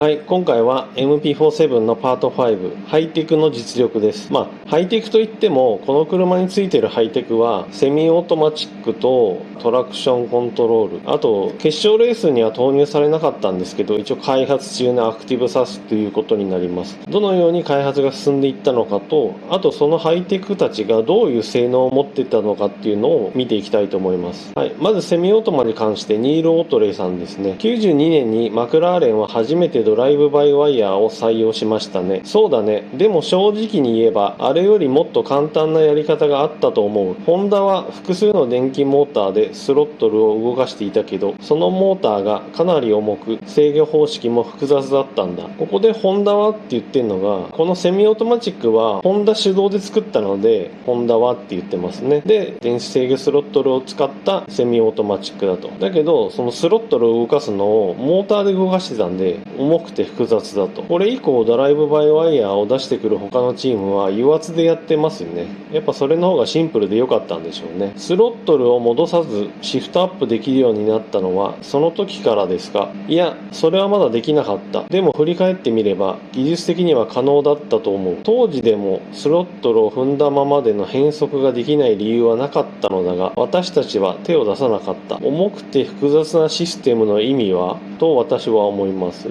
はい、今回は MP47 のパート5、ハイテクの実力です。ハイテクといっても、この車についているハイテクは、セミオートマチックとトラクションコントロール、あと、決勝レースには投入されなかったんですけど、一応開発中のアクティブサスということになります。どのように開発が進んでいったのかと、あとそのハイテクたちがどういう性能を持っていたのかっていうのを見ていきたいと思います。はい、まずセミオートマに関してニール・オートレイさんですね。92年にマクラーレンは初めてドライブバイワイヤーを採用しましたね。そうだね。でも正直に言えば、あれよりもっと簡単なやり方があったと思う。ホンダは複数の電気モーターでスロットルを動かしていたけど、そのモーターがかなり重く、制御方式も複雑だったんだ。ここでホンダはって言ってるのが、このセミオートマチックはホンダ主導で作ったので、ホンダはって言ってますね。で、電子制御スロットルを使ったセミオートマチックだと。だけど、そのスロットルを動かすのをモーターで動かしてたんで、重くて複雑だと。これ以降ドライブバイワイヤーを出してくる他のチームは油圧でやってますよね。やっぱそれの方がシンプルで良かったんでしょうね。スロットルを戻さずシフトアップできるようになったのはその時からですか？いや、それはまだできなかった。でも振り返ってみれば技術的には可能だったと思う。当時でもスロットルを踏んだままでの変速ができない理由はなかったのだが、私たちは手を出さなかった。重くて複雑なシステムの意味はと私は思います。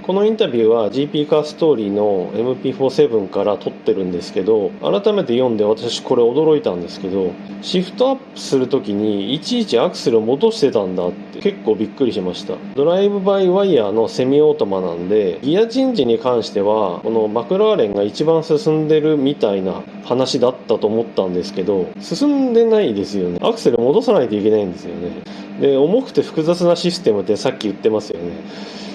このインタビューは GP カーストーリーの MP47 から撮ってるんですけど、改めて読んで私これ驚いたんですけど、シフトアップするときにいちいちアクセルを戻してたんだって結構びっくりしました。ドライブバイワイヤーのセミオートマなんで、ギアチェンジに関してはこのマクラーレンが一番進んでるみたいな話だったと思ったんですけど、進んでないですよね。アクセル戻さないといけないんですよね。で、重くて複雑なシステムってさっき言ってますよね。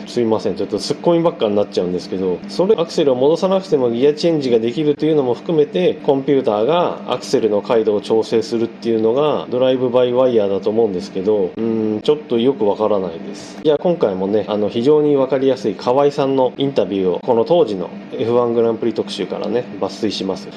すいません、ちょっとツッコミばっかになっちゃうんですけど、それアクセルを戻さなくてもギアチェンジができるというのも含めて、コンピューターがアクセルの回路を調整するっていうのがドライブバイワイヤーだと思うんですけど、ちょっとよくわからないです。じゃあ今回もね、非常にわかりやすい河合さんのインタビューをこの当時の F1 グランプリ特集からね抜粋します。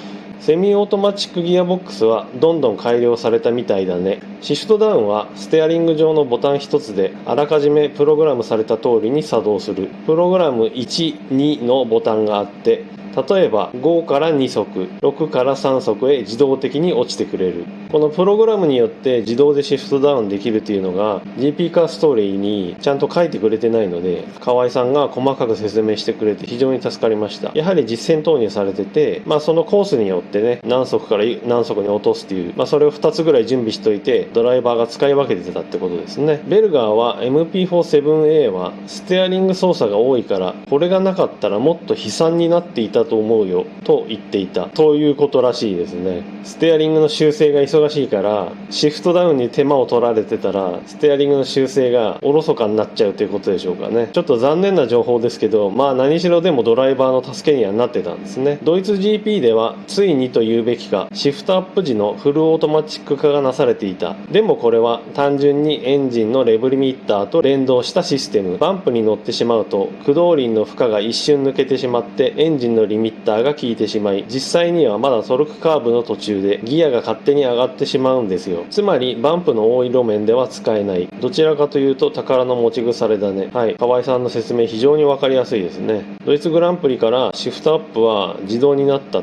セミオートマチックギアボックスはどんどん改良されたみたいだね。シフトダウンはステアリング上のボタン一つであらかじめプログラムされた通りに作動する。プログラム1、2のボタンがあって、例えば5から2速、6から3速へ自動的に落ちてくれる。このプログラムによって自動でシフトダウンできるというのが GP カーストーリーにちゃんと書いてくれてないので、河合さんが細かく説明してくれて非常に助かりました。やはり実践投入されてて、そのコースによってね、何速から何速に落とすっていう、それを2つぐらい準備しといてドライバーが使い分けてたってことですね。ベルガーは MP47A はステアリング操作が多いから、これがなかったらもっと悲惨になっていたと思うよと言っていたということらしいですね。ステアリングの修正が忙しいからシフトダウンに手間を取られてたら、ステアリングの修正がおろそかになっちゃうということでしょうかね。ちょっと残念な情報ですけど、何しろでもドライバーの助けにはなってたんですね。ドイツ GP ではついにと言うべきか、シフトアップ時のフルオートマチック化がなされていた。でもこれは単純にエンジンのレブリミッターと連動したシステム。バンプに乗ってしまうと駆動輪の負荷が一瞬抜けてしまってエンジンのリミッターが効いてしまい、実際にはまだトルクカーブの途中でギアが勝手に上がってしまうんですよ。つまりバンプの多い路面では使えない。どちらかというと宝の持ち腐れだね。はい、河合さんの説明非常に分かりやすいですね。ドイツグランプリからシフトアップは自動になった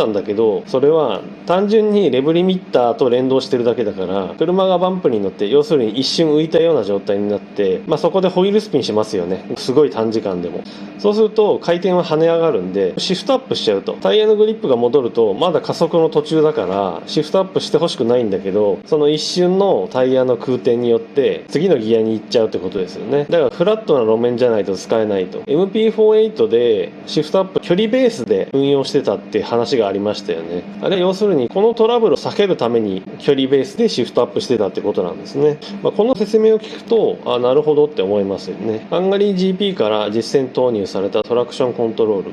んだけど、それは単純にレブリミッターと連動してるだけだから、車がバンプに乗って要するに一瞬浮いたような状態になって、そこでホイールスピンしますよね。すごい短時間でも。そうすると回転は跳ね上がるんで、シフトアップしちゃうとタイヤのグリップが戻るとまだ加速の途中だからシフトアップしてほしくないんだけど、その一瞬のタイヤの空転によって次のギアに行っちゃうってことですよね。だからフラットな路面じゃないと使えないと。 MP48 でシフトアップ距離ベースで運用してたって話がありましたよね。あれ要するにこのトラブルを避けるために距離ベースでシフトアップしてたってことなんですね。この説明を聞くとなるほどって思いますよね。ハンガリー GP から実戦投入されたトラクションコントロール、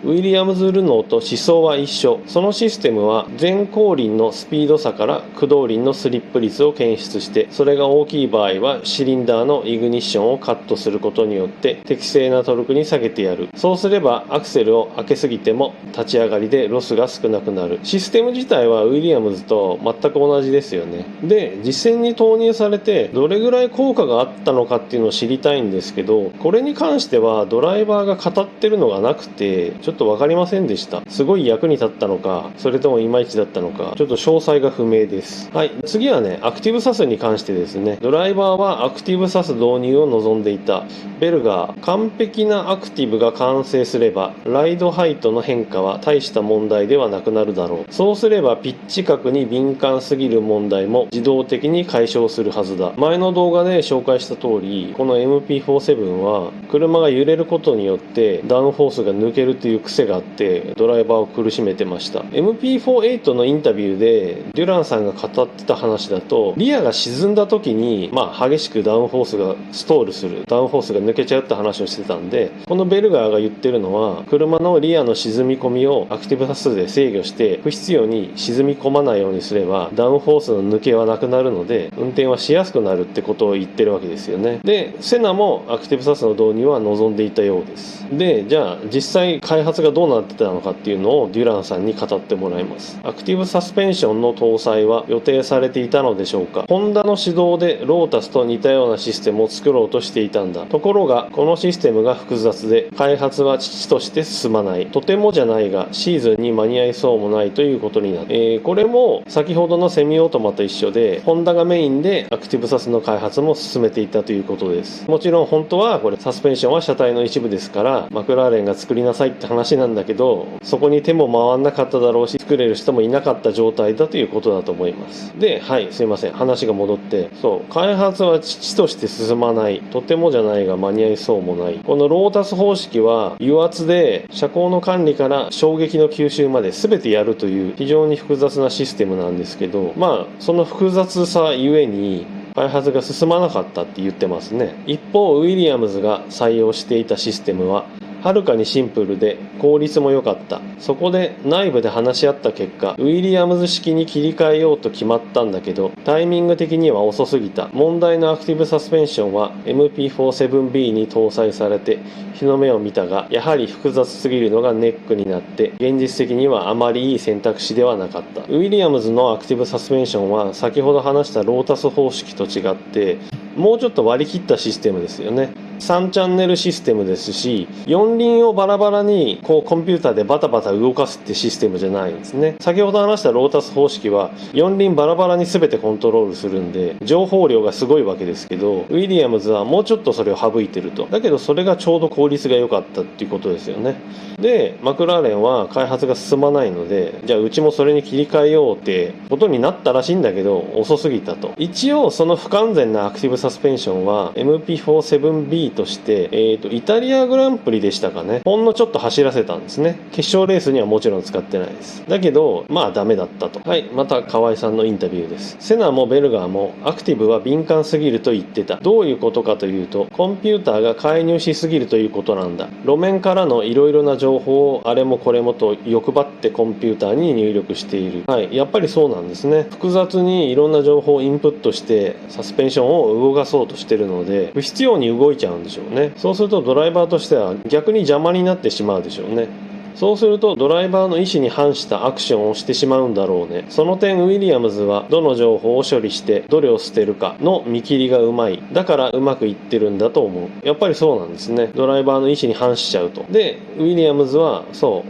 ウィリアムズ・ルノーと思想は一緒。そのシステムは前後輪のスピード差から駆動輪のスリップ率を検出して、それが大きい場合はシリンダーのイグニッションをカットすることによって適正なトルクに下げてやる。そうすればアクセルを開けすぎても立ち上がりでロスが少なくなる。システム自体はウィリアムズと全く同じですよね。で、実践に投入されてどれぐらい効果があったのかっていうのを知りたいんですけど、これに関してはドライバーが語ってるのがなくてちょっと分かりませんでした。すごい役に立ったのか、それともいまいちだったのか、ちょっと詳細が不明です。はい、次はね、アクティブサスに関してですね。ドライバーはアクティブサス導入を望んでいた。ベルガー、完璧なアクティブが完成すればライドハイトの変化は大した問題ではなくなるだろう。そうすればピッチ角に敏感すぎる問題も自動的に解消するはずだ。前の動画で紹介した通り、この MP47 は車が揺れることによってダウンフォースが抜けるという癖があってドライバーを苦しめてました。 MP48 のインタビューでデュランさんが語ってた話だと、リアが沈んだ時に激しくダウンフォースがストールする、ダウンフォースが抜けちゃうって話をしてたんで、このベルガーが言ってるのは車のリアの沈み込みをアクティブサスで制御して不必要に沈み込まないようにすればダウンフォースの抜けはなくなるので運転はしやすくなるってことを言ってるわけですよね。で、セナもアクティブサスの導入は望んでいたようです。で、じゃあ実際開発がどうなってたのかっていうのをデュランさんに語ってもらいます。アクティブサスペンションの搭載は予定されていたのでしょうか。ホンダの指導でロータスと似たようなシステムを作ろうとしていたんだ。ところがこのシステムが複雑で開発は遅々として進まない。とてもじゃないがシーズンに間に合いそうもないということになる。これも先ほどのセミオートマと一緒でホンダがメインでアクティブサスの開発も進めていたということです。もちろん本当はこれサスペンションは車体の一部ですからマクラーレンが作りなさいって話なんだけど、そこに手も回んなかっただろうし作れる人もいなかった状態だということだと思います。で、はい、すいません、話が戻って、そう開発は遅々として進まない、とてもじゃないが間に合いそうもない。このロータス方式は油圧で車高の管理から衝撃の吸収まで全てやるという非常に複雑なシステムなんですけど、その複雑さゆえに開発が進まなかったって言ってますね。一方ウィリアムズが採用していたシステムははるかにシンプルで効率も良かった。そこで内部で話し合った結果ウィリアムズ式に切り替えようと決まったんだけどタイミング的には遅すぎた。問題のアクティブサスペンションは MP47B に搭載されて日の目を見たが、やはり複雑すぎるのがネックになって現実的にはあまりいい選択肢ではなかった。ウィリアムズのアクティブサスペンションは先ほど話したロータス方式と違ってもうちょっと割り切ったシステムですよね。3チャンネルシステムですし、4輪をバラバラにコンピューターでバタバタ動かすってシステムじゃないんですね。先ほど話したロータス方式は4輪バラバラに全てコントロールするんで情報量がすごいわけですけど、ウィリアムズはもうちょっとそれを省いてると。だけどそれがちょうど効率が良かったっていうことですよね。で、マクラーレンは開発が進まないので、じゃあうちもそれに切り替えようってことになったらしいんだけど遅すぎたと。一応その不完全なアクティブサスペンションは MP47B として、イタリアグランプリでしたかね、ほんのちょっと走らせたんですね。決勝レースにはもちろん使ってないです。だけどダメだったと。はい、また河合さんのインタビューです。セナもベルガーもアクティブは敏感すぎると言ってた。どういうことかというとコンピューターが介入しすぎるということなんだ。路面からのいろいろな情報をあれもこれもと欲張ってコンピューターに入力している。はい、やっぱりそうなんですね。複雑にいろんな情報をインプットしてサスペンションを動かそうとしてるので不必要に動いちゃうんでしょうね。そうするとドライバーとしては逆に邪魔になってしまうでしょうね。そうするとドライバーの意思に反したアクションをしてしまうんだろうね。その点ウィリアムズはどの情報を処理してどれを捨てるかの見切りがうまい。だからうまくいってるんだと思う。やっぱりそうなんですね。ドライバーの意思に反しちゃうと。でウィリアムズは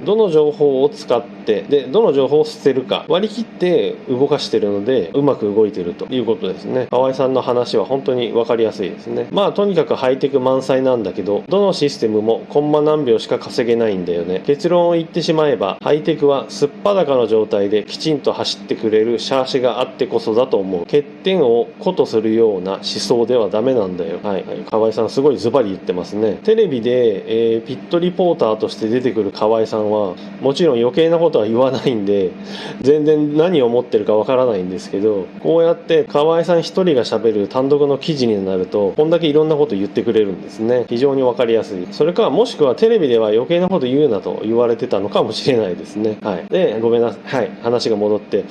どの情報を使ってでどの情報を捨てるか割り切って動かしてるのでうまく動いてるということですね。河合さんの話は本当に分かりやすいですね。とにかくハイテク満載なんだけどどのシステムもコンマ何秒しか稼げないんだよね。結論を言ってしまえばハイテクはすっぱだかの状態できちんと走ってくれるシャーシがあってこそだと思う。欠点を個とするような思想ではダメなんだよ。はい、河合さんすごいズバリ言ってますね。テレビで、ピットリポーターとして出てくる河合さんはもちろん余計なことは言わないんで全然何を思ってるかわからないんですけど、こうやって河合さん一人が喋る単独の記事になるとこんだけいろんなこと言ってくれるんですね。非常にわかりやすい。それかもしくはテレビでは余計なこと言うなと言わわれてたのかもしれないですね。はい。で、ごめんなさい。はい。話が戻って。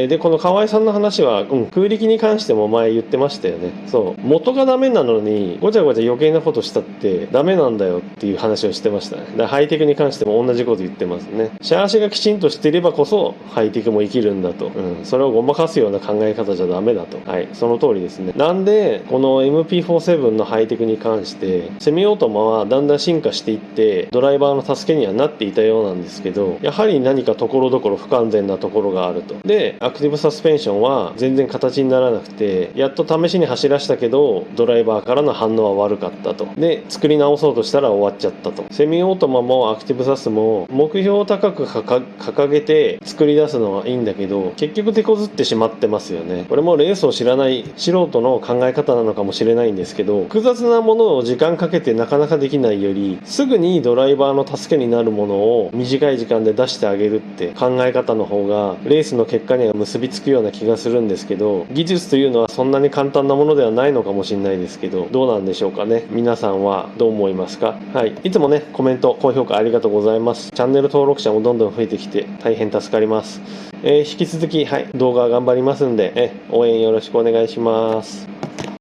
で、この河合さんの話は、空力に関しても前言ってましたよね。そう。元がダメなのに、ごちゃごちゃ余計なことしたってダメなんだよっていう話をしてましたね。だからハイテクに関しても同じこと言ってますね。シャーシがきちんとしていればこそ、ハイテクも生きるんだと。それをごまかすような考え方じゃダメだと。はい。その通りですね。なんで、この MP47 のハイテクに関して、セミオートマはだんだん進化していって、ドライバーの助けにはなっていたようなんですけど、やはり何かところどころ不完全なところがあると。で、アクティブサスペンションは全然形にならなくて、やっと試しに走らしたけど、ドライバーからの反応は悪かったと。で、作り直そうとしたら終わっちゃったと。セミオートマもアクティブサスも目標を高く掲げて作り出すのはいいんだけど、結局手こずってしまってますよね。これもレースを知らない素人の考え方なのかもしれないんですけど、複雑なものを時間かけてなかなかできないより、すぐにドライバーの助けになるものを短い時間で出してあげるって考え方の方がレースの結果には結びつくような気がするんですけど、技術というのはそんなに簡単なものではないのかもしれないですけど、どうなんでしょうかね。皆さんはどう思いますか？はい。いつもね、コメント、高評価ありがとうございます。チャンネル登録者もどんどん増えてきて大変助かります。引き続き、はい、動画頑張りますんで、応援よろしくお願いします。